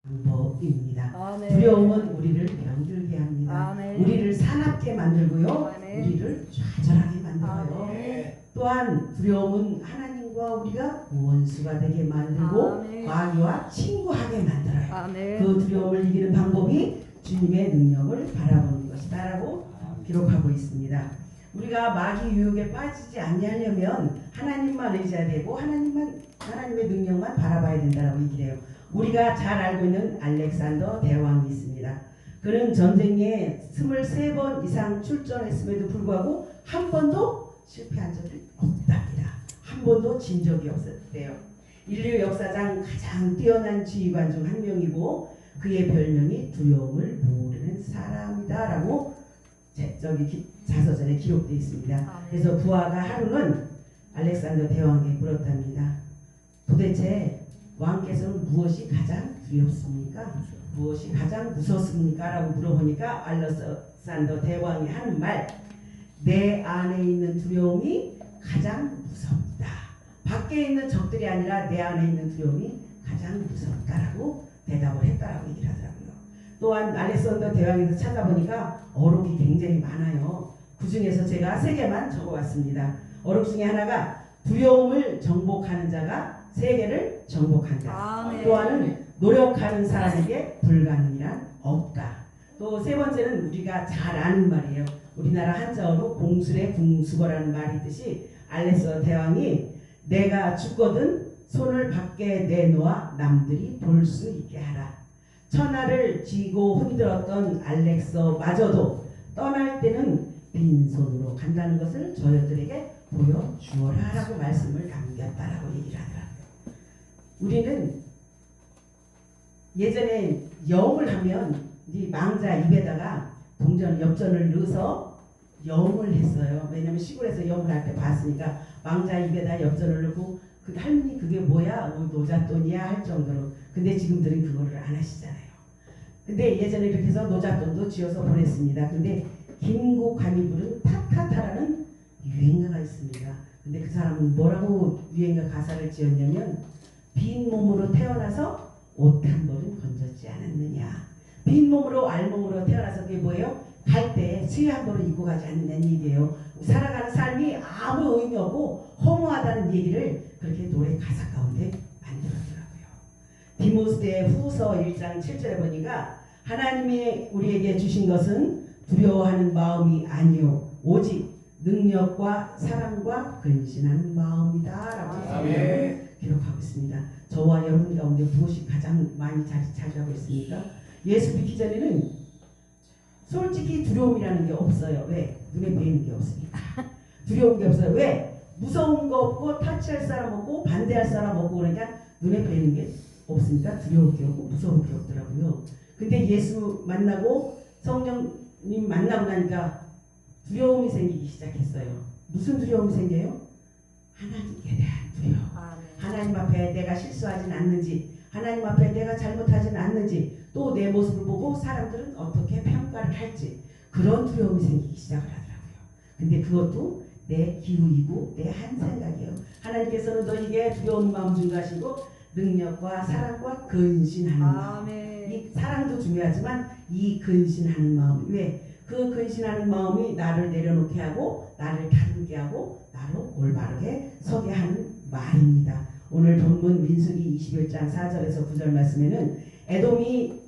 방법입니다. 아멘. 두려움은 우리를 병들게 합니다. 아멘. 우리를 사납게 만들고요. 아멘. 우리를 좌절하게 만들어요. 아멘. 또한 두려움은 하나님과 우리가 원수가 되게 만들고 아멘. 마귀와 친구하게 만들어요. 아멘. 그 두려움을 이기는 방법이 주님의 능력을 바라보는 것이다라고 기록하고 있습니다. 우리가 마귀 유혹에 빠지지 아니하려면 하나님만 의지해야 되고 하나님의 능력만 바라봐야 된다라고 얘기를 해요. 우리가 잘 알고 있는 알렉산더 대왕이 있습니다. 그는 전쟁에 23번 이상 출전했음에도 불구하고 한 번도 실패한 적이 없답니다. 한 번도 진 적이 없었대요. 인류 역사상 가장 뛰어난 지휘관 중 한 명이고 그의 별명이 두려움을 모르는 사람이다라고 자서전에 기록되어 있습니다. 그래서 부하가 하루는 알렉산더 대왕에게 물었답니다. 도대체 왕께서는 무엇이 가장 두렵습니까? 무엇이 가장 무섭습니까? 라고 물어보니까 알렉산더 대왕이 하는 말, 내 안에 있는 두려움이 가장 무섭다. 밖에 있는 적들이 아니라 내 안에 있는 두려움이 가장 무섭다라고 대답을 했다라고 얘기를 하더라고요. 또한 알렉산더 대왕에서 찾아보니까 어록이 굉장히 많아요. 그 중에서 제가 3개만 적어왔습니다. 어록 중에 하나가 두려움을 정복하는 자가 세계를 정복한다. 아멘. 또 하나는 노력하는 사람에게 불가능이란 없다. 또 3번째는 우리가 잘 아는 말이에요. 우리나라 한자어로 공술의 궁수거라는 말이 있듯이 알렉산더 대왕이 내가 죽거든 손을 밖에 내놓아 남들이 볼 수 있게 하라. 천하를 쥐고 흔들었던 알렉산더마저도 떠날 때는 빈손으로 간다는 것을 저희들에게 보여주어라 라고 말씀을 남겼다라고 얘기를 하더라고요. 우리는 예전에 영을 하면 이 망자 입에다가 엽전을 넣어서 영을 했어요. 왜냐면 시골에서 영을 할 때 봤으니까 망자 입에다 엽전을 넣고 그 할머니 그게 뭐야? 노잣돈이야? 할 정도로. 근데 지금들은 그거를 안 하시잖아요. 근데 예전에 이렇게 해서 노잣돈도 쥐어서 보냈습니다. 근데 김국환이 부른 타타타라는 유행가가 있습니다. 근데 그 사람은 뭐라고 유행가 가사를 지었냐면 빈 몸으로 태어나서 옷 한 벌은 건졌지 않았느냐. 빈 몸으로 알몸으로 태어나서 그게 뭐예요? 갈 때 수의 한 벌을 입고 가지 않는다는 얘기예요. 살아가는 삶이 아무 의미 없고 허무하다는 얘기를 그렇게 노래 가사 가운데 만들었더라고요. 디모데 후서 1장 7절에 보니까 하나님이 우리에게 주신 것은 두려워하는 마음이 아니요 오직 능력과 사랑과 근신하는 마음이다 라고 기록하고 있습니다. 저와 여러분 가운데 무엇이 가장 많이 자리하고 있습니까? 예수 믿기 전에는 솔직히 두려움이라는 게 없어요. 왜? 눈에 보이는 게 없으니까. 두려운 게 없어요. 왜? 무서운 거 없고 타치할 사람 없고 반대할 사람 없고 그러니까 눈에 보이는 게 없으니까 두려울 게 없고 무서울 게 없더라고요. 근데 예수 만나고 성령님 만나고 나니까 두려움이 생기기 시작했어요. 무슨 두려움이 생겨요? 하나님께 대한 두려움. 하나님 앞에 내가 실수하진 않는지, 하나님 앞에 내가 잘못하진 않는지, 또 내 모습을 보고 사람들은 어떻게 평가를 할지 그런 두려움이 생기기 시작을 하더라고요. 근데 그것도 내 기우이고 내 한 생각이에요. 하나님께서는 너에게 두려운 마음 준다시고 능력과 사랑과 근신하는 마음. 이 사랑도 중요하지만 이 근신하는 마음. 왜? 그 근신하는 마음이 나를 내려놓게 하고 나를 다듬게 하고 나로 올바르게 서게 하는 말입니다. 오늘 본문 민수기 21장 4절에서 9절 말씀에는 에돔이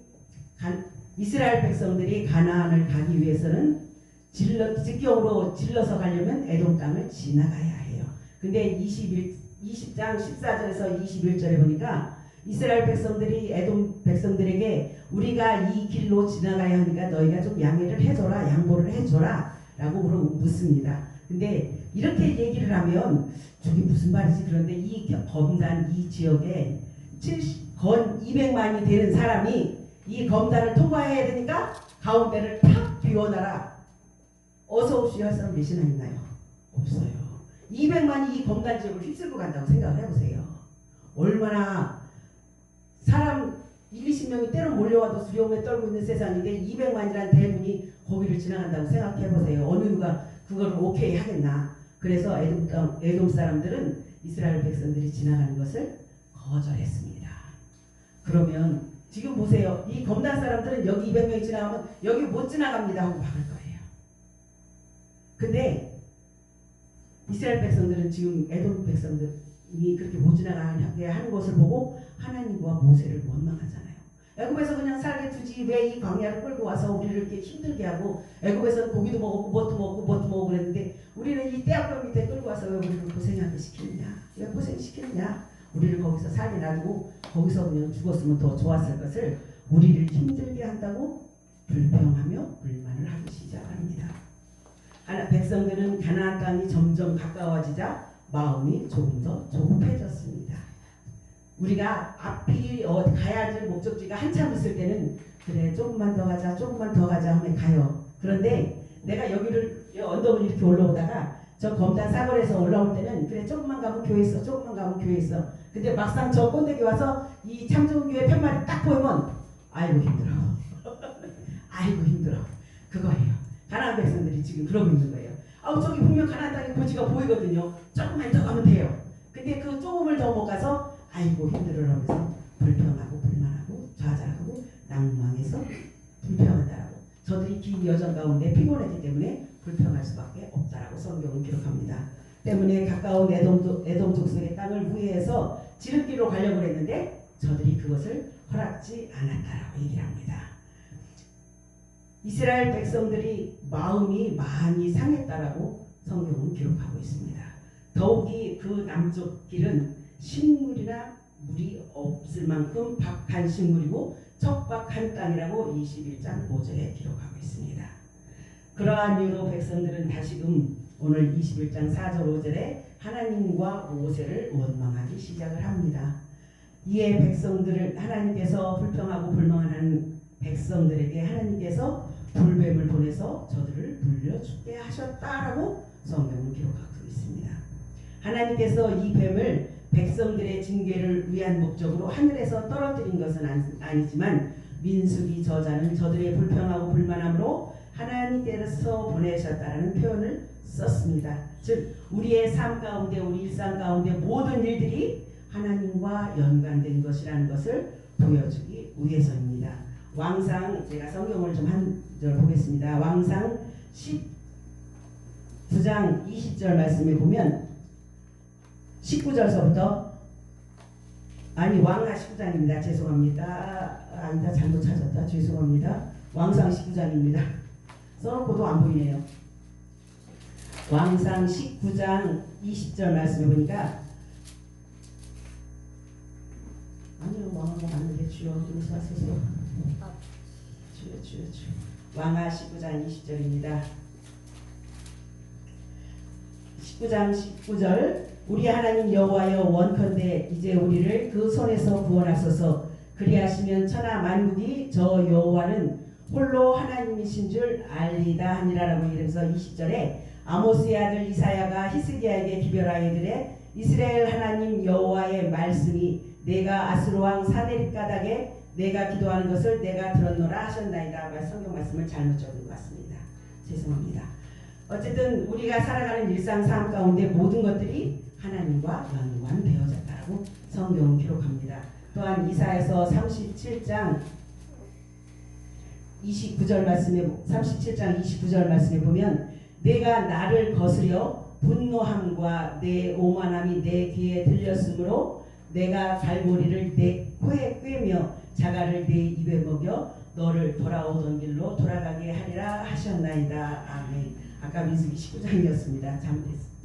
이스라엘 백성들이 가나안을 가기 위해서는 직경으로 질러서 가려면 에돔 땅을 지나가야 해요. 근데 20장 14절에서 21절에 보니까 이스라엘 백성들이 에돔 백성들에게 우리가 이 길로 지나가야 하니까 너희가 좀 양해를 해줘라, 양보를 해줘라 라고 묻습니다. 근데 이렇게 얘기를 하면 저게 무슨 말이지? 그런데 이 검단 이 지역에 건 200만이 되는 사람이 이 검단을 통과해야 되니까 가운데를 탁 비워놔라. 어서 옵시오 할 사람 몇이나 있나요? 없어요. 200만이 이 검단 지역을 휩쓸고 간다고 생각을 해보세요. 얼마나 사람 20명이 때로 몰려와도 두려움에 떨고 있는 세상인데 200만이라는 대군이 거기를 지나간다고 생각해보세요. 어느 누가 그걸 오케이 하겠나. 그래서 에돔 사람들은 이스라엘 백성들이 지나가는 것을 거절했습니다. 그러면 지금 보세요. 이 검단 사람들은 여기 200명이 지나가면 여기 못 지나갑니다 하고 막을 거예요. 근데 이스라엘 백성들은 지금 에돔 백성들이 그렇게 못 지나가게 하는 것을 보고 하나님과 모세를 원망하잖아요. 애굽에서 그냥 살게 두지 왜 이 광야를 끌고 와서 우리를 이렇게 힘들게 하고, 애굽에서는 고기도 먹었고 뭣도 먹고 그랬는데 우리는 이 떼약볕 밑에 끌고 와서 왜 우리를 고생하게 시키느냐, 왜 고생시키느냐, 우리를 거기서 살게 놔두고 거기서 그냥 죽었으면 더 좋았을 것을 우리를 힘들게 한다고 불평하며 불만을 하기 시작합니다. 백성들은 가나안 땅이 점점 가까워지자 마음이 조금 더 조급해졌습니다. 우리가 앞이 가야 할 목적지가 한참 있을 때는 그래 조금만 더 가자 하면 가요. 그런데 내가 여기를 언덕을 이렇게 올라오다가 저 검단 사거리에서 올라올 때는 그래 조금만 가면 교회 있어. 근데 막상 저 꼭대기 와서 이 참좋은교회 편말이 딱 보이면 아이고 힘들어. 아이고 힘들어. 그거예요. 가나안 백성들이 지금 그러고 있는 거예요. 저기 분명 가나안 땅의 고지가 보이거든요. 조금만 더 가면 돼요. 근데 그 조금을 더 못 가서 아이고 힘들어라면서 불평하고 불만하고 좌절하고 낭망해서 불평한다라고. 저들이 긴 여정 가운데 피곤했기 때문에 불평할 수밖에 없다라고 성경은 기록합니다. 때문에 가까운 에돔 족속의 땅을 후회해서 지름길로 가려고 했는데 저들이 그것을 허락지 않았다라고 얘기를 합니다. 이스라엘 백성들이 마음이 많이 상했다라고 성경은 기록하고 있습니다. 더욱이 그 남쪽 길은 식물이나 물이 없을 만큼 박한 식물이고 척박한 땅이라고 21장 5절에 기록하고 있습니다. 그러한 이유로 백성들은 다시금 오늘 21장 4절 5절에 하나님과 모세를 원망하기 시작을 합니다. 이에 백성들을 하나님께서 불평하고 불만하는 백성들에게 하나님께서 불뱀을 보내서 저들을 물려 죽게 하셨다라고 성경은 기록하고 있습니다. 하나님께서 이 뱀을 백성들의 징계를 위한 목적으로 하늘에서 떨어뜨린 것은 아니지만 민수기 저자는 저들의 불평하고 불만함으로 하나님께서 보내셨다는 표현을 썼습니다. 즉 우리의 삶 가운데 우리 일상 가운데 모든 일들이 하나님과 연관된 것이라는 것을 보여주기 위해서입니다. 왕상 제가 성경을 좀 한 절 보겠습니다. 왕상 19장 20절 말씀에 보면 19절서부터 왕하 19장입니다. 죄송합니다. 아니다 잘못 찾았다. 죄송합니다. 왕상 19장입니다. 써놓고도 안 보이네요. 왕상 19장 20절 말씀해 보니까 아니요 왕하가 맞는데 주여 용서 하소서. 주여. 왕하 19장 20절입니다. 19장 19절 우리 하나님 여호와여 원컨대 이제 우리를 그 손에서 구원하소서. 그리하시면 천하 만국이 저 여호와는 홀로 하나님이신 줄 알리다 하니라라고 이러면서 20절에 아모스의 아들 이사야가 히스기야에게 기별하여 이르되 이스라엘 하나님 여호와의 말씀이 내가 아수르 왕 사네립 가닥에 내가 기도하는 것을 내가 들었노라 하셨나이다. 성경 말씀을 잘못 적은 것 같습니다. 죄송합니다. 어쨌든 우리가 살아가는 일상 삶 가운데 모든 것들이 하나님과 연관되어졌다라고 성경은 기록합니다. 또한 이사야서 37장 29절 말씀에 보면 내가 나를 거스려 분노함과 내 오만함이 내 귀에 들렸으므로 내가 갈고리를 내 코에 꿰며 자갈을 내 입에 먹여 너를 돌아오던 길로 돌아가게 하리라 하셨나이다. 아멘. 아까 민수기 19장이었습니다.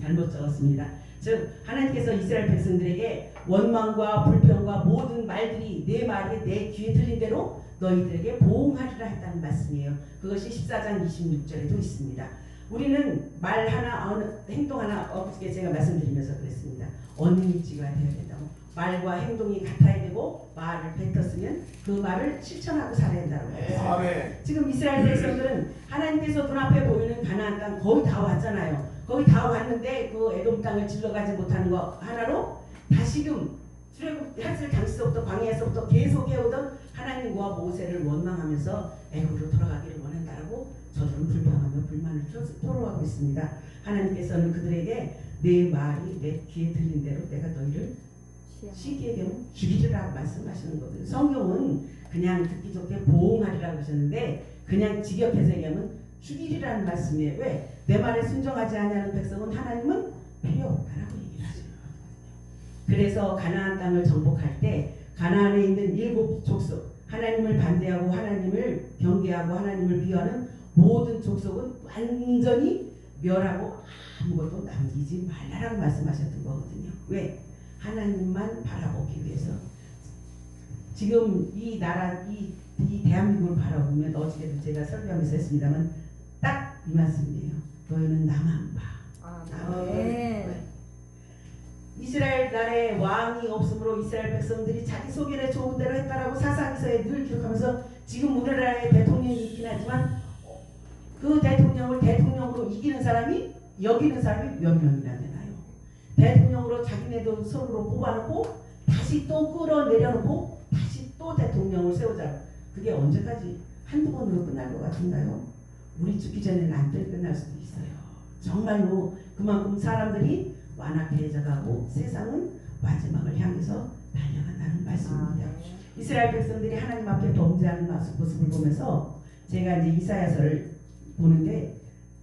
잘못 적었습니다. 즉 하나님께서 이스라엘 백성들에게 원망과 불평과 모든 말들이 내 말이 내 귀에 들린 대로 너희들에게 보응하리라 했다는 말씀이에요. 그것이 14장 26절에도 있습니다. 우리는 말 하나 행동 하나 어저께 제가 말씀드리면서 그랬습니다. 언니지가 되어야 된다고. 말과 행동이 같아야 되고 말을 뱉었으면 그 말을 실천하고 살아야 된다고 했어요. 지금 이스라엘 백성들은 하나님께서 눈앞에 보이는 가나안 땅 거의 다 왔잖아요. 거의 다 왔는데 그 에돔 땅을 질러가지 못하는 거 하나로 다시금 출애굽 당시서부터 광야에서부터 계속 해오던 하나님과 모세를 원망하면서 애굽으로 돌아가기를 원한다라고 저들은 불평하며 불만을 토로하고 있습니다. 하나님께서는 그들에게 내 말이 내 귀에 들린 대로 내가 너희를 시기에 되면 죽이리라고 말씀하시는 거거든요. 성경은 그냥 듣기 좋게 보응하리라고 하셨는데 그냥 직역해서 얘기하면 죽이리라는 말씀이에요. 왜? 내 말에 순종하지 아니하는 백성은 하나님은 필요 없다라고 얘기를 하시는 거거든요. 그래서 가나안 땅을 정복할 때 가나안에 있는 7 족속 하나님을 반대하고 하나님을 경계하고 하나님을 비하는 모든 족속은 완전히 멸하고 아무것도 남기지 말라라고 말씀하셨던 거거든요. 왜? 하나님만 바라보기 위해서. 지금 이 나라 이 대한민국을 바라보면 어저께도 제가 설교하면서 했습니다만 딱 이 말씀이에요. 너희는 나만 봐. 아멘. 이스라엘 나라에 왕이 없으므로 이스라엘 백성들이 자기 소견에 좋은 대로 했다라고 사사기서에 늘 기록하면서 지금 우리나라에 대통령이 있긴 하지만 그 대통령을 대통령으로 이기는 사람이 여기는 사람이 몇 명이나 되나요? 대통령으로 자기네들 손으로 뽑아놓고 다시 또 끌어내려놓고 다시 또 대통령을 세우자. 그게 언제까지 한두 번으로 끝날 것 같은가요? 우리 죽기 전에는 안 끝날 수도 있어요. 정말로 그만큼 사람들이 완악해져가고 세상은 마지막을 향해서 달려간다는 말씀입니다. 이스라엘 백성들이 하나님 앞에 범죄하는 모습을 보면서 제가 이제 이사야서를 보는데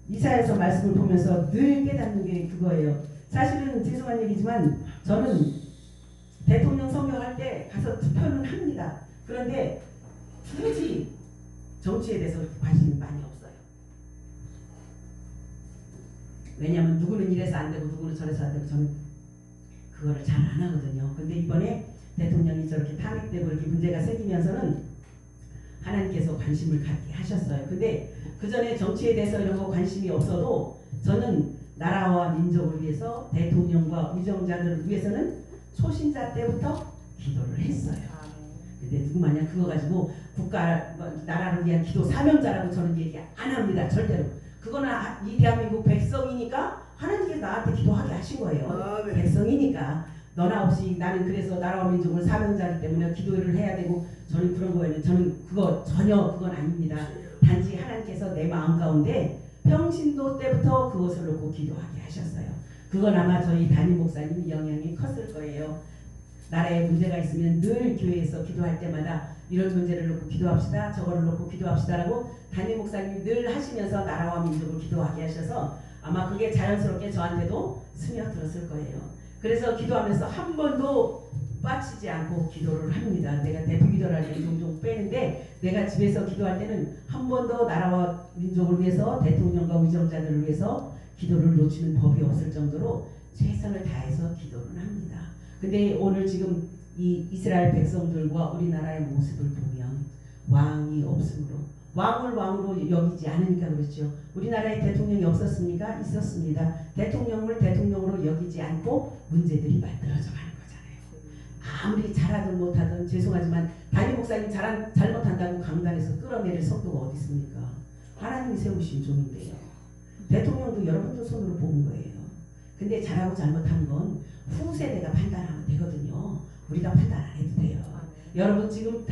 이사야서 말씀을 보면서 늘 깨닫는 게 그거예요. 사실은 죄송한 얘기지만 저는 대통령 선거할 때 가서 투표는 합니다. 그런데 굳이 정치에 대해서 관심이 많이 없어요. 왜냐하면 누구는 이래서 안 되고 누구는 저래서 안 되고 저는 그거를 잘 안 하거든요. 근데 이번에 대통령이 저렇게 탄핵되고 이렇게 문제가 생기면서는 하나님께서 관심을 갖게 하셨어요. 근데 그 전에 정치에 대해서 이런 거 관심이 없어도 저는 나라와 민족을 위해서 대통령과 위정자들을 위해서는 초신자 때부터 기도를 했어요. 근데 누구 마냥 그거 가지고 국가 나라를 위한 기도 사명자라고 저는 얘기 안 합니다. 절대로. 그거는 이 대한민국 백성이니까 하나님께서 나한테 기도하게 하신 거예요. 백성이니까. 너나 없이 나는 그래서 나라와 민족을 사명자이기 때문에 기도를 해야 되고 저는 그런 거에는 저는 그거 전혀 그건 아닙니다. 단지 하나님께서 내 마음 가운데 평신도 때부터 그것을 놓고 기도하게 하셨어요. 그건 아마 저희 담임 목사님 영향이 컸을 거예요. 나라에 문제가 있으면 늘 교회에서 기도할 때마다 이런 문제를 놓고 기도합시다. 저거를 놓고 기도합시다라고 담임 목사님이 늘 하시면서 나라와 민족을 기도하게 하셔서 아마 그게 자연스럽게 저한테도 스며들었을 거예요. 그래서 기도하면서 한 번도 빠지지 않고 기도를 합니다. 내가 대표 기도를 할 때 종종 빼는데 내가 집에서 기도할 때는 한 번도 나라와 민족을 위해서 대통령과 위정자들을 위해서 기도를 놓치는 법이 없을 정도로 최선을 다해서 기도를 합니다. 근데 오늘 지금 이 이스라엘 백성들과 우리나라의 모습을 보면 왕이 없으므로 왕을 왕으로 여기지 않으니까 그렇죠. 우리나라에 대통령이 없었습니까? 있었습니다. 대통령을 대통령으로 여기지 않고 문제들이 만들어져 가는 거잖아요. 아무리 잘하든 못하든 죄송하지만 담임 목사님 잘못한다고 강단에서 끌어내릴 속도가 어디 있습니까? 하나님이 세우신 종인데요. 대통령도 여러분들 손으로 뽑은 거예요. 근데 잘하고 잘못한 건 후세대가 판단하면 되거든요. 우리가 판단 안 해도 돼요. 여러분 지금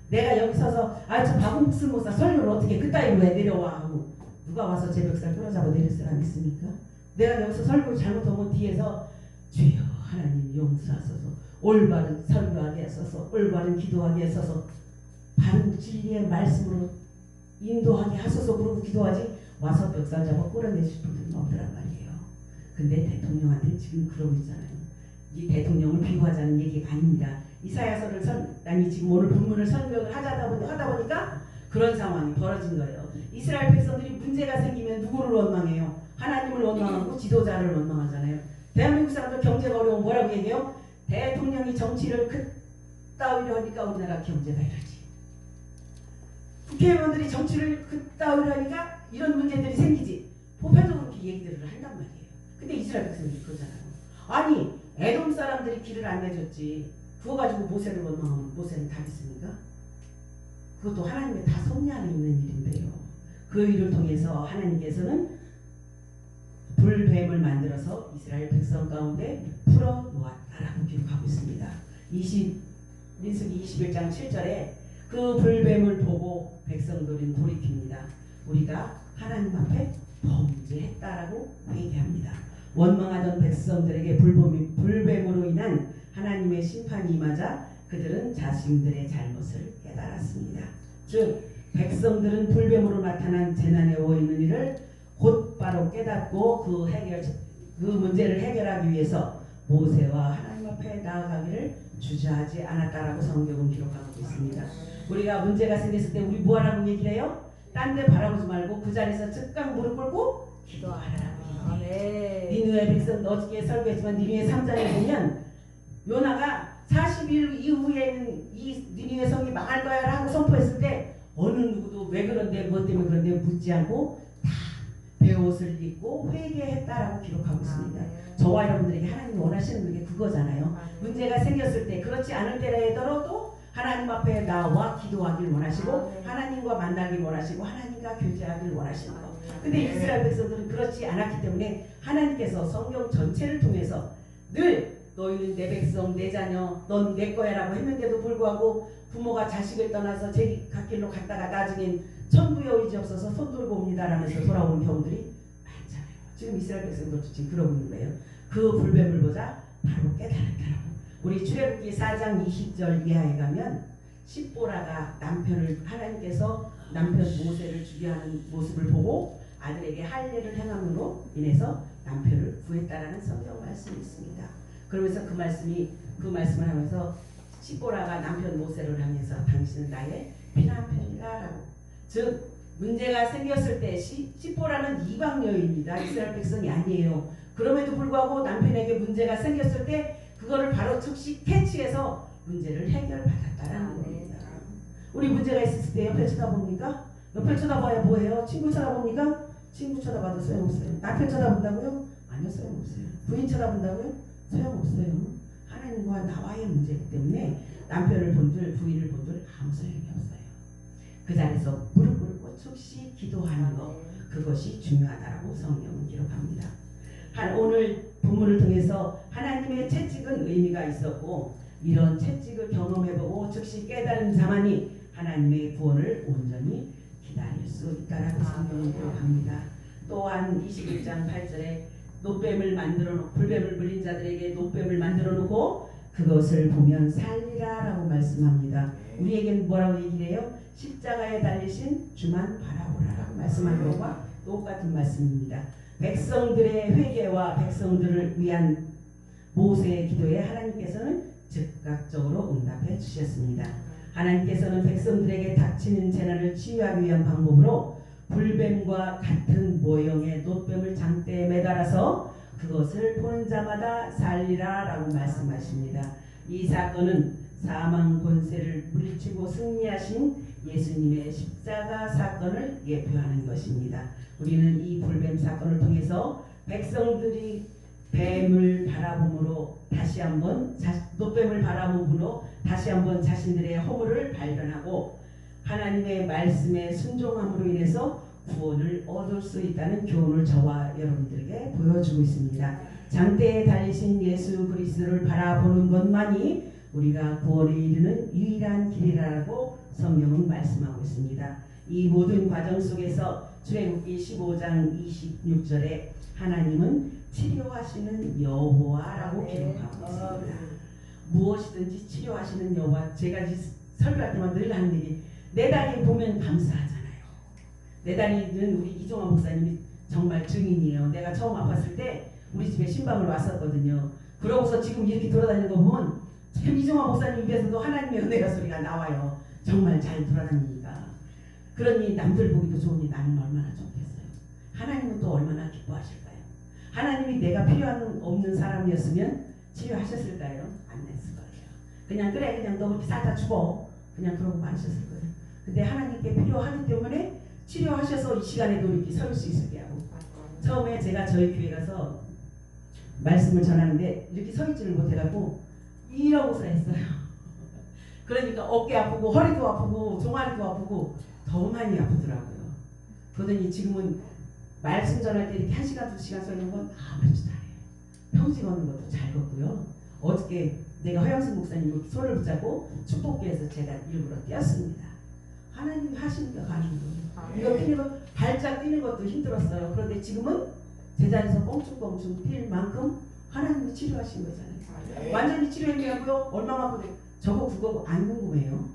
내가 여기 서서 저 박웅슬 목사 설교를 어떻게 그따위로 왜 내려와 하고 누가 와서 제 멱살 끌어잡아 내릴 사람 있습니까? 내가 여기서 설교를 잘못하면 뒤에서 주여 하나님 용서하소서 올바른 설교하게 하소서 올바른 기도하게 하소서 바른 진리의 말씀으로 인도하게 하소서 그러고 기도하지 와서 멱살 잡아 끌어내실 분들은 없더란 말이에요. 근데 대통령한테 지금 그러고 있잖아요. 이 대통령을 비호하자는 얘기가 아닙니다. 이사야서를 아니 지금 오늘 본문을 설명을 하다 보니까 그런 상황이 벌어진 거예요. 이스라엘 백성들이 문제가 생기면 누구를 원망해요? 하나님을 원망하고 지도자를 원망하잖아요. 대한민국 사람들 경제가 어려우면 뭐라고 얘기해요? 대통령이 정치를 그따위로 하니까 우리나라 경제가 이러지. 국회의원들이 정치를 그따위로 하니까 이런 문제들이 생기지. 보편적으로 그렇게 얘기들을 한단 말이에요. 근데 이스라엘 백성들이 그러잖아요. 아니 에돔 사람들이 길을 안 내줬지. 그거 가지고 모세를 원망하면 모세는 다 있습니까? 그것도 하나님의 다 섭리 안에 있는 일인데요. 그 일을 통해서 하나님께서는 불뱀을 만들어서 이스라엘 백성 가운데 풀어놓았다라고 기록하고 있습니다. 민수기 21장 7절에 그 불뱀을 보고 백성들은 돌이킵니다. 우리가 하나님 앞에 범죄했다라고 회개합니다. 원망하던 백성들에게 불뱀으로 인한 하나님의 심판이 임하자 그들은 자신들의 잘못을 깨달았습니다. 즉 백성들은 불뱀으로 나타난 재난의 원인을 이를 곧바로 깨닫고 그 문제를 해결하기 위해서 모세와 하나님 앞에 나아가기를 주저하지 않았다라고 성경은 기록하고 있습니다. 우리가 문제가 생겼을 때 우리 뭐하라고 얘기를 해요? 딴 데 바라보지 말고 그 자리에서 즉각 무릎 꿇고 기도하라고 얘기해요. 니느웨 백성 어저께 설교했지만 니느웨 3장에 보면 요나가 40일 이후에는 이 니느웨 성이 망할 거야 하고 선포했을 때 어느 누구도 왜 그런데 뭐 때문에 그런데 묻지 않고 다 베옷을 입고 회개했다라고 기록하고 있습니다. 저와 여러분들에게 하나님이 원하시는 게 그거잖아요. 문제가 생겼을 때 그렇지 않을 때라도 하나님 앞에 나와 기도하길 원하시고 하나님과 만나길 원하시고 하나님과 교제하길 원하시는 거. 근데 이스라엘 백성들은 그렇지 않았기 때문에 하나님께서 성경 전체를 통해서 늘 너희는 내 백성 내 자녀 넌 내 거야라고 했는데도 불구하고 부모가 자식을 떠나서 제 갓길로 갔다가 나중엔 천부에 의지없어서 손 들고 옵니다라면서 돌아오는 경우들이 많잖아요. 지금 이스라엘 백성들도 지금 그러고 있는 거예요. 그 불뱀을 보자 바로 깨달았더라고. 우리 출애굽기 4장 20절 이하에 가면 십보라가 남편을 하나님께서 남편 모세를 죽여 하는 모습을 보고 아들에게 할례를 행함으로 인해서 남편을 구했다라는 성경 말씀이 있습니다. 그러면서 그 말씀을 하면서 십보라가 남편 모세를 하면서 당신은 나의 피난편이라라고. 즉 문제가 생겼을 때 십보라는 이방 여인입니다. 이스라엘 백성이 아니에요. 그럼에도 불구하고 남편에게 문제가 생겼을 때 그거를 바로 즉시 캐치해서 문제를 해결받았다라는 겁니다. 우리 문제가 있었을 때 옆에 쳐다봅니까? 옆에 쳐다봐야 뭐해요? 친구 쳐다봅니까? 친구 쳐다봐도 소용없어요. 남편 쳐다본다고요? 아니요, 소용없어요. 부인 쳐다본다고요? 소용없어요. 하나님과 나와의 문제이기 때문에 남편을 본들 부인을 본들 아무 소용이 없어요. 그 자리에서 무릎 꿇고 즉시 기도하는 것, 그것이 중요하다라고 성경은 기록합니다. 오늘 본문을 통해서 하나님의 채찍은 의미가 있었고 이런 채찍을 경험해보고 즉시 깨달은 자만이 하나님의 구원을 온전히 기다릴 수 있다라고 성경은 기록합니다. 또한 21장 8절에 불뱀을 물린 자들에게 노뱀을 만들어 놓고 그것을 보면 살리라라고 말씀합니다. 우리에게는 뭐라고 얘기를 해요? 십자가에 달리신 주만 바라보라라고 말씀하는 것과 똑같은 말씀입니다. 백성들의 회개와 백성들을 위한 모세의 기도에 하나님께서는 즉각적으로 응답해 주셨습니다. 하나님께서는 백성들에게 닥치는 재난을 치유하기 위한 방법으로 불뱀과 같은 모형의 놋뱀을 장대에 매달아서 그것을 보는 자마다 살리라 라고 말씀하십니다. 이 사건은 사망 권세를 물리치고 승리하신 예수님의 십자가 사건을 예표하는 것입니다. 우리는 이 불뱀 사건을 통해서 백성들이 뱀을 바라봄으로 다시 한번 놋뱀을 바라봄으로 다시 한번 자신들의 허물을 발견하고 하나님의 말씀에 순종함으로 인해서 구원을 얻을 수 있다는 교훈을 저와 여러분들에게 보여주고 있습니다. 장대에 달리신 예수 그리스도를 바라보는 것만이 우리가 구원에 이르는 유일한 길이라고 성경은 말씀하고 있습니다. 이 모든 과정 속에서 출애굽기 15장 26절에 하나님은 치료하시는 여호와라고 기록하고 있습니다. 무엇이든지 치료하시는 여호와. 제가 설교할 때만 늘 하는 얘기, 내 다리 보면 감사하잖아요. 내 다리는 우리 이종환 목사님이 정말 증인이에요. 내가 처음 아팠을 때 우리 집에 신방을 왔었거든요. 그러고서 지금 이렇게 돌아다니는 거 보면 참 이종환 목사님 입에서도 하나님의 은혜가 소리가 나와요. 정말 잘 돌아다니니까. 그러니 남들 보기도 좋으니 나는 얼마나 좋겠어요. 하나님은 또 얼마나 기뻐하실까요? 하나님이 내가 필요한 없는 사람이었으면 치료하셨을까요? 안 했을 거예요. 그냥 그래 그냥 너 그렇게 살다 죽어 그냥 그러고 마셨을 거예요. 근데 하나님께 필요하기 때문에 치료하셔서 이 시간에도 이렇게 설 수 있게 하고. 처음에 제가 저희 교회 가서 말씀을 전하는데 이렇게 서 있지를 못해갖고 이러고서 했어요. 그러니까 어깨 아프고 허리도 아프고 종아리도 아프고 더 많이 아프더라고요. 그러더니 지금은 말씀 전할 때 이렇게 1시간 2시간 서 있는 건 아무렇지도 않아요. 평지 걷는 것도 잘 걷고요. 어저께 내가 허영순 목사님 손을 붙잡고 축복기에서 제가 일부러 뛰었습니다. 하나님이 하시니까 가는 거예요. 이거 뛰면 발짝 뛰는 것도 힘들었어요. 그런데 지금은 제자리에서 껑충껑충 뛸 만큼 하나님이 치료하신 거잖아요. 완전히 치료했냐고요? 얼마만큼 저거 그거 안 궁금해요.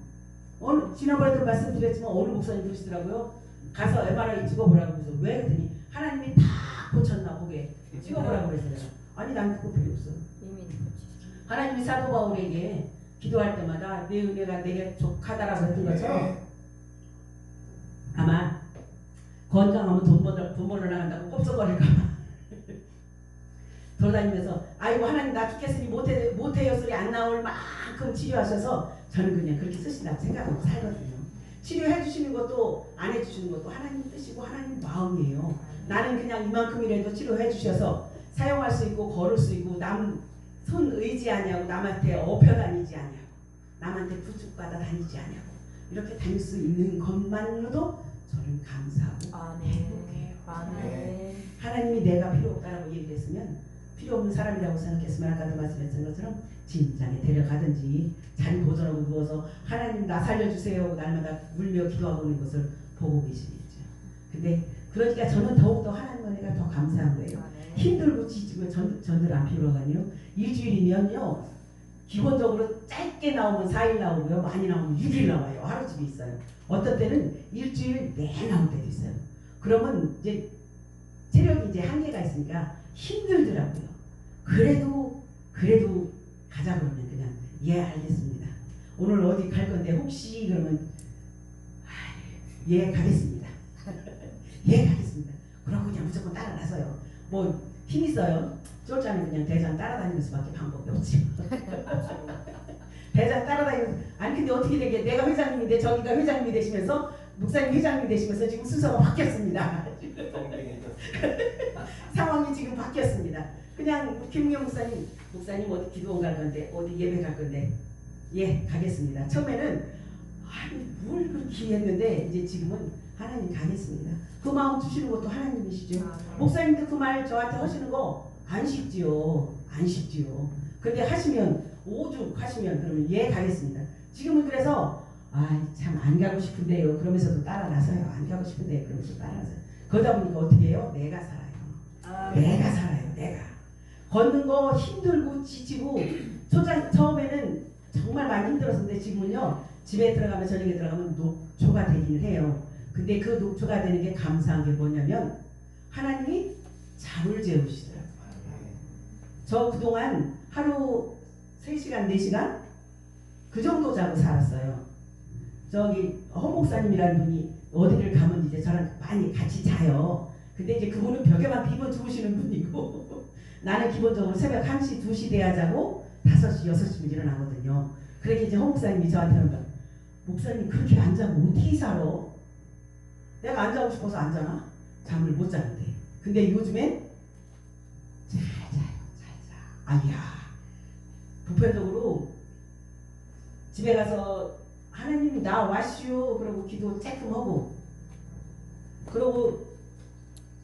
지난번에도 말씀드렸지만 어느 목사님 그러시더라고요. 가서 MRI 찍어보라고 해서 왜? 그랬더니 하나님이 다 고쳤나 보게 찍어보라고 그랬어요. 아니 난 그거 필요 없어. 하나님이 사도 바울에게 기도할 때마다 내 은혜가 내게 족하다라고 했던 것처럼 아마 건강하면 돈 벌러 나간다고 꼽서거릴까봐 돌아다니면서 아이고 하나님 나 죽겠으니 못해요 소리 안 나올 만큼 치료하셔서 저는 그냥 그렇게 쓰신다고 생각하고 살거든요. 치료해 주시는 것도 안 해주시는 것도 하나님 뜻이고 하나님 마음이에요. 나는 그냥 이만큼이라도 치료해 주셔서 사용할 수 있고 걸을 수 있고 남 손 의지하냐고 남한테 업혀 다니지 않냐고 남한테 부축받아 다니지 않냐고 이렇게 다닐 수 있는 것만으로도 저는 감사하고 행복해요. 하나님이 내가 필요 없다라고 얘기를 했으면 필요 없는 사람이라고 생각했으면 아까도 말씀했던 것처럼 진장에 데려가든지 자리 보존하고 누워서 하나님 나 살려주세요 날마다 울며 기도하고 있는 것을 보고 계시겠죠. 근데 그러니까 저는 더욱더 하나님 은혜가 더 감사한 거예요. 힘들고 지치고 전들 안 필요하거든요. 일주일이면요 기본적으로 짧게 나오면 4일 나오고요 많이 나오면 6일 나와요. 하루집이 있어요. 어떤 때는 일주일 내 나올 때도 있어요. 그러면 이제 체력이 이제 한계가 있으니까 힘들더라고요. 그래도 가자 그러면 그냥 예 알겠습니다. 오늘 어디 갈 건데 혹시 그러면 예 가겠습니다. 예 가겠습니다. 그러고 그냥 무조건 따라 나서요. 뭐 힘 있어요. 쫄자는 그냥 대장 따라다니는 수밖에 방법이 없지. 대장 따라다니면서 아니 근데 어떻게 되게 내가 회장님인데 저기가 회장님이 되시면서 목사님 회장님이 되시면서 지금 순서가 바뀌었습니다. 상황이 지금 바뀌었습니다. 그냥 김웅영 목사님 어디 기도원 갈 건데 어디 예배 갈 건데 예 가겠습니다. 처음에는 아니 뭘 그렇게 했는데 이제 지금은 하나님 가겠습니다. 그 마음 주시는 것도 하나님이시죠. 목사님도 그 말 저한테 하시는 거 안 쉽지요. 안 쉽지요. 근데 하시면 오죽 하시면 그러면 예 가겠습니다. 지금은 그래서 참 안 가고 싶은데요. 그러면서도 따라 나서요. 안 가고 싶은데요. 그러면서 따라 나서요. 그러다 보니까 어떻게 해요? 내가 살아요. 내가 살아요. 내가. 걷는 거 힘들고 지치고 처음에는 정말 많이 힘들었는데 지금은요. 집에 들어가면 저녁에 들어가면 녹초가 되기는 해요. 근데 그 녹초가 되는 게 감사한 게 뭐냐면 하나님이 잠을 재우시더라고요. 저 그동안 하루 3시간 4시간 그 정도 자고 살았어요. 저기 허 목사님이라는 분이 어디를 가면 이제 저랑 많이 같이 자요. 근데 이제 그분은 벽에만 비번 주무시는 분이고 나는 기본적으로 새벽 1시 2시 돼야 자고 5시 6시면 일어나거든요. 그러니까 이제 허 목사님이 저한테 하는 거야. 목사님 그렇게 안 자고 어떻게 살아? 내가 안 자고 싶어서 안 자나? 잠을 못 자는데. 근데 요즘엔 잘 자요. 아니야. 보편적으로 집에 가서 하나님 나 와시오 그러고 기도 조금 하고 그러고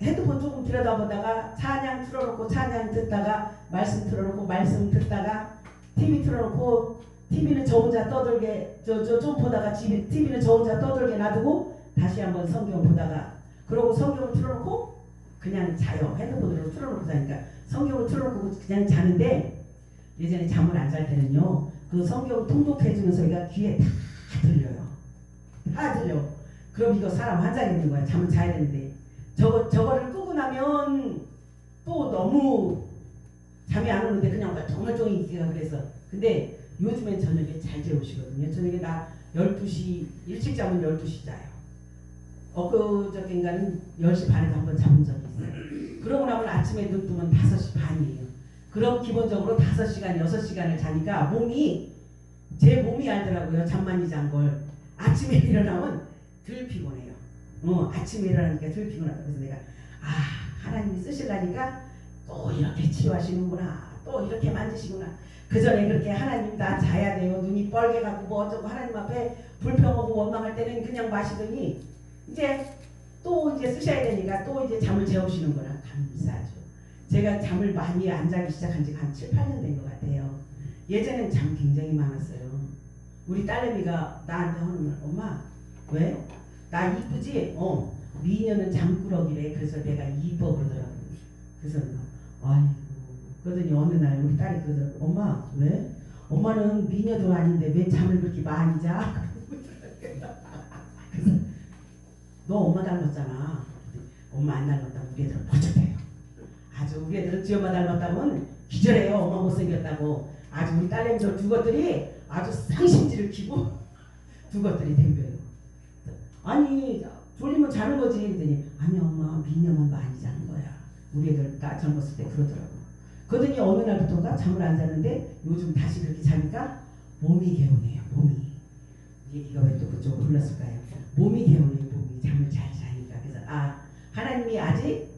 핸드폰 조금 들여다보다가 찬양 틀어놓고 찬양 듣다가 말씀 틀어놓고 말씀 듣다가 TV 틀어놓고 TV는 저 혼자 떠들게 좀 보다가 TV는 저 혼자 떠들게 놔두고 다시 한번 성경 보다가 그러고 성경을 틀어놓고 그냥 자요. 핸드폰으로 틀어놓고 자니까 성경을 틀어놓고 그냥 자는데 예전에 잠을 안 잘 때는요. 그 성경 통독해주는 소리가 귀에 다 들려요. 다 들려. 그럼 이거 사람 환장있는 거야. 잠을 자야 되는데 저거를 끄고 나면 또 너무 잠이 안 오는데 그냥 정말종이 있기가 그래서 근데 요즘엔 저녁에 잘 재우시거든요. 저녁에 나 12시 일찍 자면 12시 자요. 엊그저께인가는 10시 반에 한번 잡은 적이 있어요. 그러고 나면 아침에 눈 뜨면 5시 반이에요. 그럼 기본적으로 5시간, 6시간을 자니까 제 몸이 알더라고요. 잠 많이 잔 걸. 아침에 일어나면 덜 피곤해요. 아침에 일어나니까 덜 피곤하다. 그래서 내가 하나님이 쓰시려니까 또 이렇게 치유하시는구나. 또 이렇게 만지시구나. 그 전에 그렇게 하나님 나 자야 돼요. 눈이 뻘개가고 뭐 어쩌고 하나님 앞에 불평하고 원망할 때는 그냥 마시더니 이제 또 이제 쓰셔야 되니까 또 이제 잠을 재우시는 거라 감사하죠. 제가 잠을 많이 안 자기 시작한 지가 한 7, 8년 된 것 같아요. 예전엔 잠 굉장히 많았어요. 우리 딸내미가 나한테 하는 말, 엄마 왜? 나 이쁘지? 미녀는 잠꾸러기래. 그래서 내가 이뻐 그러더라고요. 그래서 아이고 그러더니 어느 날 우리 딸이 그러더라고요. 엄마 왜? 엄마는 미녀도 아닌데 왜 잠을 그렇게 많이 자? 그래서 너 엄마 닮았잖아. 엄마 안 닮았다고 우리 애들은 버쩍해요. 아주 우리 애들은 지 엄마 닮았다면 기절해요. 엄마 못생겼다고. 아주 우리 딸내미들 두 것들이 아주 상심지를 키고 두 것들이 덤벼요. 아니 졸리면 자는 거지. 그랬더니 아니 엄마 미녀만 많이 자는 거야. 우리 애들 나 젊었을 때 그러더라고. 그러더니 어느 날부터가 잠을 안 잤는데 요즘 다시 그렇게 자니까 몸이 개운해요. 몸이. 얘기가 왜 또 그쪽으로 흘렀을까요? 몸이 개운해요. 몸이 잠을 잘 자니까. 그래서 아 하나님이 아직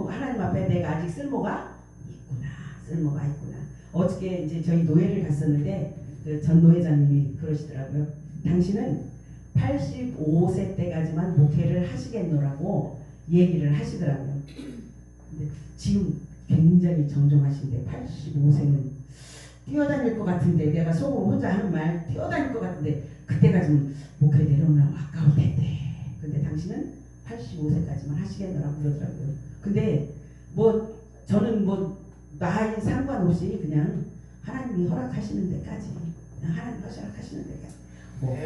하나님 앞에 내가 아직 쓸모가 있구나. 쓸모가 있구나. 어저께 이제 저희 노예를 갔었는데 그 전 노예자님이 그러시더라고요. 당신은 85세 때까지만 목회를 하시겠노라고 얘기를 하시더라고요. 근데 지금 굉장히 정정하신데 85세는 뛰어다닐 것 같은데 내가 속으로 혼자 하는 말 뛰어다닐 것 같은데 그때까지는 목회 내려오려면 아까울 텐데 근데 당신은 85세까지만 하시겠노라고 그러더라고요. 근데 뭐 저는 뭐 나이 상관없이 그냥 하나님이 허락하시는 데까지 그냥 하나님이 허락하시는 데까지 뭐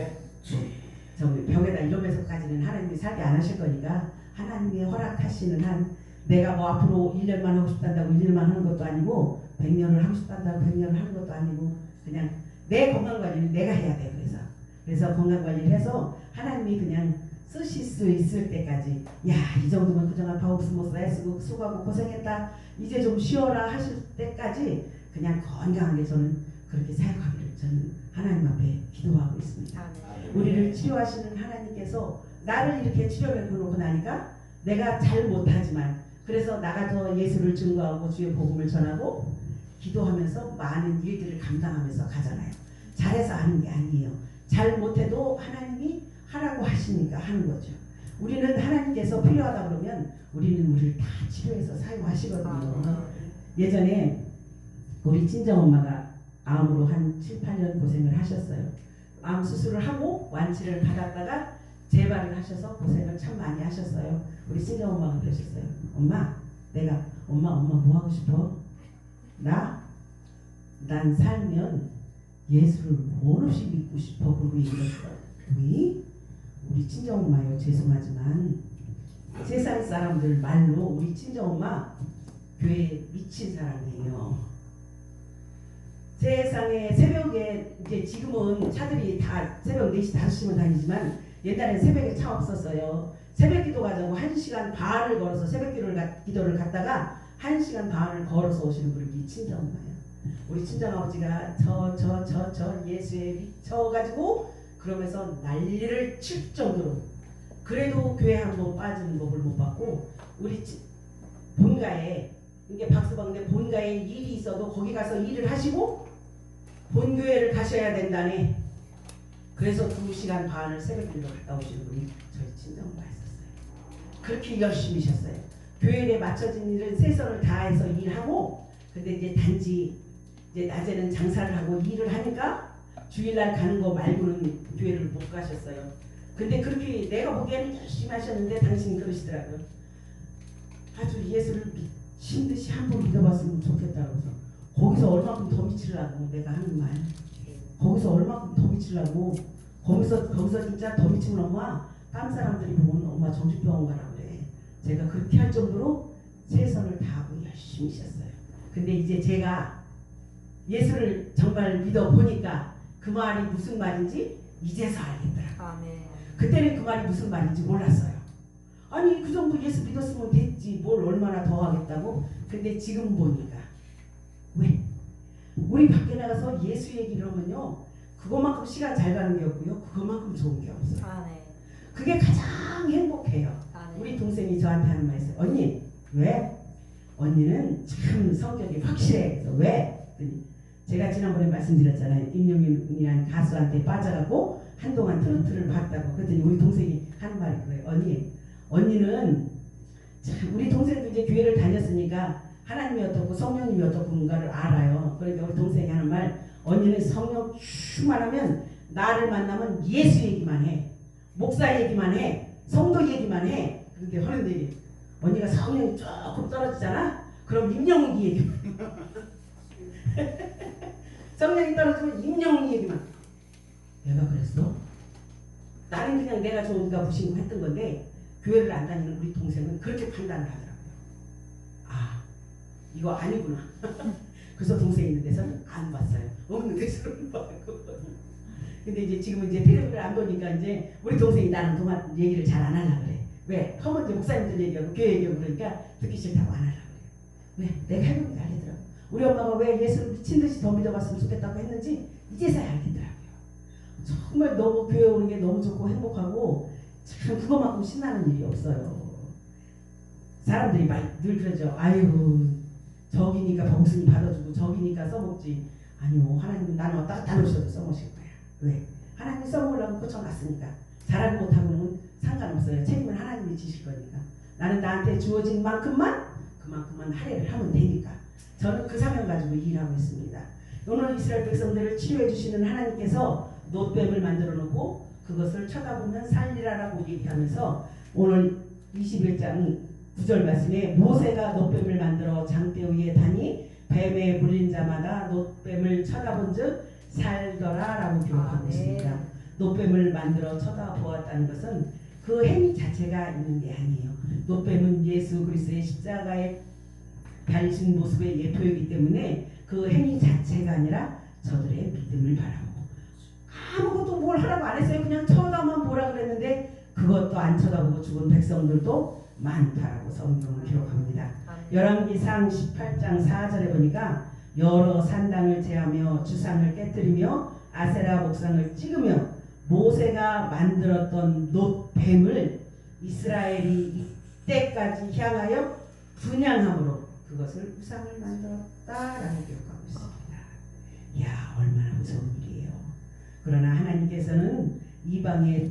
저기 벽에다 이러면서까지는 하나님이 살게 안 하실 거니까 하나님이 허락하시는 한 내가 뭐 앞으로 1년만 하고 싶단다고 1년만 하는 것도 아니고 100년을 하고 싶단다고 100년을 하는 것도 아니고 그냥 내 건강관리는 내가 해야 돼. 그래서 건강관리를 해서 하나님이 그냥 쓰실 수 있을 때까지 야 이 정도면 그동안 바우스모스 애쓰고 수고하고 고생했다 이제 좀 쉬어라 하실 때까지 그냥 건강하게 저는 그렇게 사역하기를 저는 하나님 앞에 기도하고 있습니다. 우리를 치료하시는 하나님께서 나를 이렇게 치료해 놓고 나니까 내가 잘 못하지만 그래서 나가서 예수를 증거하고 주의 복음을 전하고 기도하면서 많은 일들을 감당하면서 가잖아요. 잘해서 하는 게 아니에요. 잘 못해도 하나님이 하라고 하시니까 하는 거죠. 우리는 하나님께서 필요하다 그러면 우리는 우리를 다 치료해서 사용하시거든요. 예전에 우리 친정엄마가 암으로 한 7, 8년 고생을 하셨어요. 암 수술을 하고 완치를 받았다가 재발을 하셔서 고생을 참 많이 하셨어요. 우리 친정엄마가 그러셨어요. 엄마 뭐 하고 싶어? 난 살면 예수를 원 없이 믿고 싶어. 그러고 얘기했어요. 우리 친정엄마요. 죄송하지만 세상 사람들 말로 우리 친정엄마 교회에 미친 사람이에요. 세상에 새벽에 이제 지금은 차들이 다 새벽 4시 5시면 다니지만 옛날엔 새벽에 차 없었어요. 새벽 기도 가자고 1시간 반을 걸어서 새벽 기도를 갔다가 1시간 반을 걸어서 오시는 분이 친정엄마예요. 우리 친정아버지가 저 예수에 미쳐가지고 그러면서 난리를 칠 정도로 그래도 교회 한번 빠지는 법을 못 받고 우리 본가에 이게 박수방대 본가에 일이 있어도 거기 가서 일을 하시고 본교회를 가셔야 된다네. 그래서 2시간 반을 새벽기도 갔다 오시는 분이 저희 친정엄마였었어요. 그렇게 열심히셨어요. 교회에 맞춰진 일은 최선을 다해서 일하고 근데 이제 단지 이제 낮에는 장사를 하고 일을 하니까 주일날 가는 거 말고는 교회를 못 가셨어요. 근데 그렇게 내가 보기에는 열심히 하셨는데 당신이 그러시더라고요. 아주 예수를 미친 듯이 한번 믿어봤으면 좋겠다고 해서 거기서 얼마큼 더 미치려고 내가 하는 말 거기서 얼마큼 더 미치려고 거기서 진짜 더 미치면 엄마 딴 사람들이 보면 엄마 정신병원 가라고 그래. 제가 그렇게 할 정도로 최선을 다하고 열심히 하셨어요. 근데 이제 제가 예수를 정말 믿어보니까 그 말이 무슨 말인지 이제서 알겠더라고요. 그때는 그 말이 무슨 말인지 몰랐어요. 아니 그 정도 예수 믿었으면 됐지 뭘 얼마나 더 하겠다고. 근데 지금 보니까 왜? 우리 밖에 나가서 예수 얘기를 하면요 그것만큼 시간 잘 가는 게 없고요 그것만큼 좋은 게 없어요. 그게 가장 행복해요. 우리 동생이 저한테 하는 말이 있어요. 언니 왜? 언니는 참 성격이 확실해. 그래서 왜? 제가 지난번에 말씀드렸잖아요. 임영웅이라는 가수한테 빠져가고 한동안 트로트를 봤다고. 그랬더니 우리 동생이 하는 말이 그거예요. 언니는 참 우리 동생도 이제 교회를 다녔으니까 하나님이 어떻고 성령님이 어떻고인가를 알아요. 그러니까 우리 동생이 하는 말 언니는 성령 충만하면 나를 만나면 예수 얘기만 해. 목사 얘기만 해. 성도 얘기만 해. 그런데 하는 얘기 언니가 성령이 조금 떨어지잖아? 그럼 임영웅이 얘기만 해. 성령이 떨어지면 임영웅 얘기만. 내가 그랬어? 나는 그냥 내가 좋으니까 무신고 했던 건데 교회를 안 다니는 우리 동생은 그렇게 판단을 하더라고요. 아, 이거 아니구나. 그래서 동생 있는 데서는 안 봤어요. 없는 데서는 봤고. 근데 이제 지금은 이제 텔레비를 안 보니까 이제 우리 동생이 나는 동안 얘기를 잘 안 하려고 그래. 왜? 하면 이제 목사님들 얘기하고 교회 얘기하고 그러니까 듣기 싫다고 안 하려고 그래. 왜? 내가 해보니까 알겠더라고. 우리 엄마가 왜 예수를 미친 듯이 더 믿어봤으면 좋겠다고 했는지 이제서야 알겠더라고요. 정말 너무 교회 오는 게 너무 좋고 행복하고 참 그거만큼 신나는 일이 없어요. 사람들이 늘 그러죠. 아이고 저기니까 복순이 받아주고 저기니까 써먹지. 아니요, 하나님은 나는 따뜻한 옷이라도 써먹으실 거야. 왜? 하나님이 써먹으려고 꽂혀놨으니까. 잘하고 못하고는 상관없어요. 책임은 하나님이 지실 거니까. 나는 나한테 주어진 만큼만 그만큼만 할애를 하면 되니까. 저는 그 사명 가지고 일하고 있습니다. 오늘 이스라엘 백성들을 치료해 주시는 하나님께서 놋뱀을 만들어 놓고 그것을 쳐다보면 살리라라고 얘기하면서 오늘 21장 9절 말씀에 모세가 놋뱀을 만들어 장대 위에 다니 뱀에 물린 자마다 놋뱀을 쳐다본 즉 살더라라고 기록하고 있습니다. 놋뱀을 만들어 쳐다보았다는 것은 그 행위 자체가 있는 게 아니에요. 놋뱀은 예수 그리스도의 십자가에 달리신 모습의 예표이기 때문에 그 행위 자체가 아니라 저들의 믿음을 바라고 아무것도 뭘 하라고 안 했어요. 그냥 쳐다만 보라 그랬는데 그것도 안 쳐다보고 죽은 백성들도 많다라고 성경을 기록합니다. 열왕기상 18장 4절에 보니까 여러 산당을 제하며 주상을 깨뜨리며 아세라 목상을 찍으며 모세가 만들었던 놋뱀을 이스라엘이 이때까지 향하여 분양함으로 그것을 우상을 만들었다라고 기록하고 있습니다. 이야, 얼마나 무서운 일이에요. 그러나 하나님께서는 이방의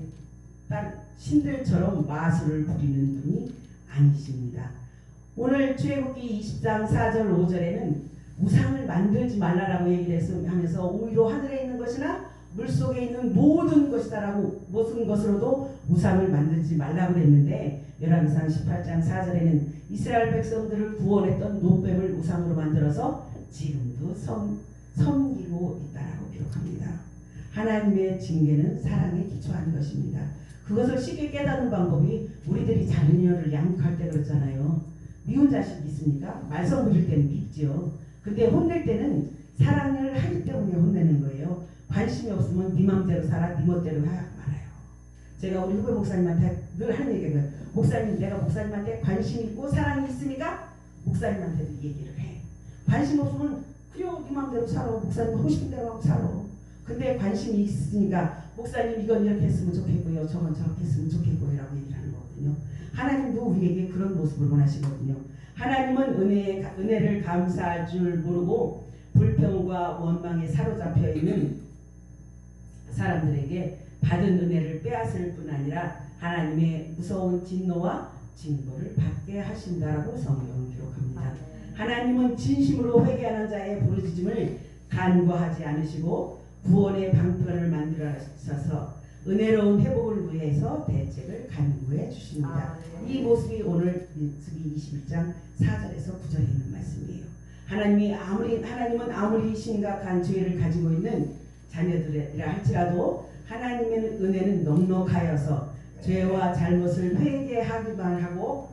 신들처럼 마술을 부리는 분이 아니십니다. 오늘 출애굽기 20장 4절 5절에는 우상을 만들지 말라라고 얘기를 하면서 오히려 하늘에 있는 것이나 물속에 있는 모든 것이다라고 무슨 것으로도 우상을 만들지 말라고 그랬는데 열왕기상 18장 4절에는 이스라엘 백성들을 구원했던 놋뱀을 우상으로 만들어서 지금도 섬기고 있다라고 기록합니다. 하나님의 징계는 사랑에 기초한 것입니다. 그것을 쉽게 깨닫는 방법이 우리들이 자녀를 양육할 때 그렇잖아요. 미운 자식 있습니까? 말썽 부릴 때는 밉죠. 근데 혼낼 때는 사랑을 하기 때문에 혼내는 거예요. 관심이 없으면 네 맘대로 살아, 네 멋대로 말아요. 제가 우리 후배 목사님한테 늘 하는 얘기가 목사님, 내가 목사님한테 관심 있고 사랑이 있으니까 목사님한테도 얘기를 해. 관심 없으면 그래요, 네 맘대로 살아. 목사님 하고 싶은 대로 하고 살아. 근데 관심이 있으니까 목사님 이건 이렇게 했으면 좋겠고요, 저건 저렇게 했으면 좋겠고요 라고 얘기를 하는 거거든요. 하나님도 우리에게 그런 모습을 원하시거든요. 하나님은 은혜를 감사할 줄 모르고 불평과 원망에 사로잡혀 있는 사람들에게 받은 은혜를 빼앗을 뿐 아니라 하나님의 무서운 진노와 징벌을 받게 하신다라고 성경은 기록합니다. 하나님은 진심으로 회개하는 자의 부르짖음을 간과하지 않으시고 구원의 방편을 만들어서 은혜로운 회복을 위해서 대책을 간구해 주십니다. 이 모습이 오늘 민수기 21장 4절에서 9절에 있는 말씀이에요. 하나님은 아무리 심각한 죄를 가지고 있는 자녀들이라 할지라도 하나님의 은혜는 넉넉하여서 죄와 잘못을 회개하기만 하고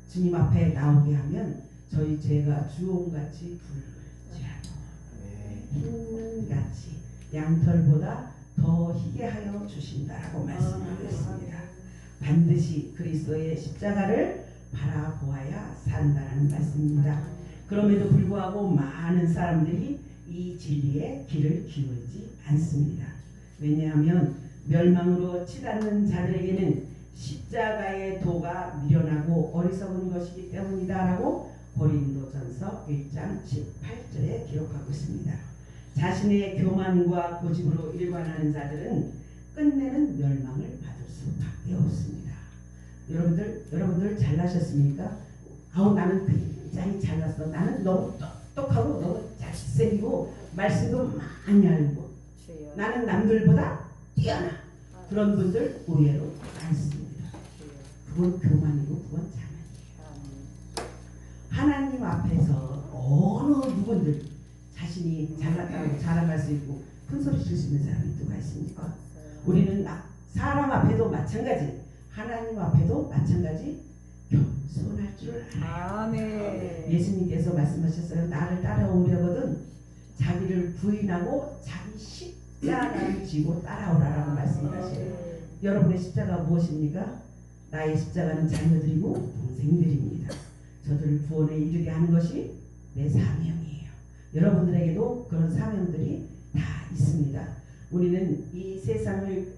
주님 앞에 나오게 하면 저희 죄가 주홍같이 붉을지라도 흰같이 양털보다 더 희게 하여 주신다라고 말씀하고 있습니다. 반드시 그리스도의 십자가를 바라보아야 산다라는 말씀입니다. 그럼에도 불구하고 많은 사람들이 이 진리에 귀를 기울이지 않습니다. 왜냐하면 멸망으로 치닫는 자들에게는 십자가의 도가 미련하고 어리석은 것이기 때문이다라고 고린도전서 1장 18절에 기록하고 있습니다. 자신의 교만과 고집으로 일관하는 자들은 끝내는 멸망을 받을 수밖에 없습니다. 여러분들 잘나셨습니까? 나는 굉장히 잘났어. 나는 너무 똑똑하고 너무 잘생기고 말씀도 많이 알고 나는 남들보다 뛰어나. 그런 분들 의외로 많습니다. 그건 교만이고 그건 자만이에요. 하나님 앞에서 어느 누군들 자신이 잘났다고 감당할 수 있고 큰 소리 칠 수 있는 사람이 누가 있습니까? 우리는 사람 앞에도 마찬가지, 하나님 앞에도 마찬가지 겸손할 줄 알아요. 아멘. 예수님께서 말씀하셨어요. 나를 따라오려거든 자기를 부인하고 자기 십자가를 지고 따라오라라고 말씀하셔요. 여러분의 십자가 무엇입니까? 나의 십자가는 자녀들이고 동생들입니다. 저들을 구원에 이르게 하는 것이 내 사명이에요. 여러분들에게도 그런 사명들이 다 있습니다. 우리는 이 세상을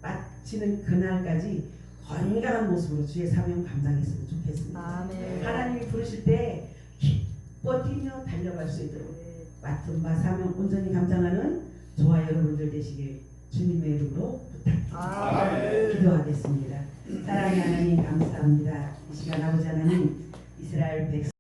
마치는 그날까지 건강한 모습으로 주의 사명 감당했으면 좋겠습니다. 아멘. 하나님이 부르실 때 기뻐 뛰며 달려갈 수 있도록 맡은 바 사명 온전히 감당하는 저와 여러분들 되시길 주님의 이름으로 부탁드립니다. 기도하겠습니다. 사랑하는 하나님 감사합니다. 이 시간 아버지 하나님 이스라엘 백성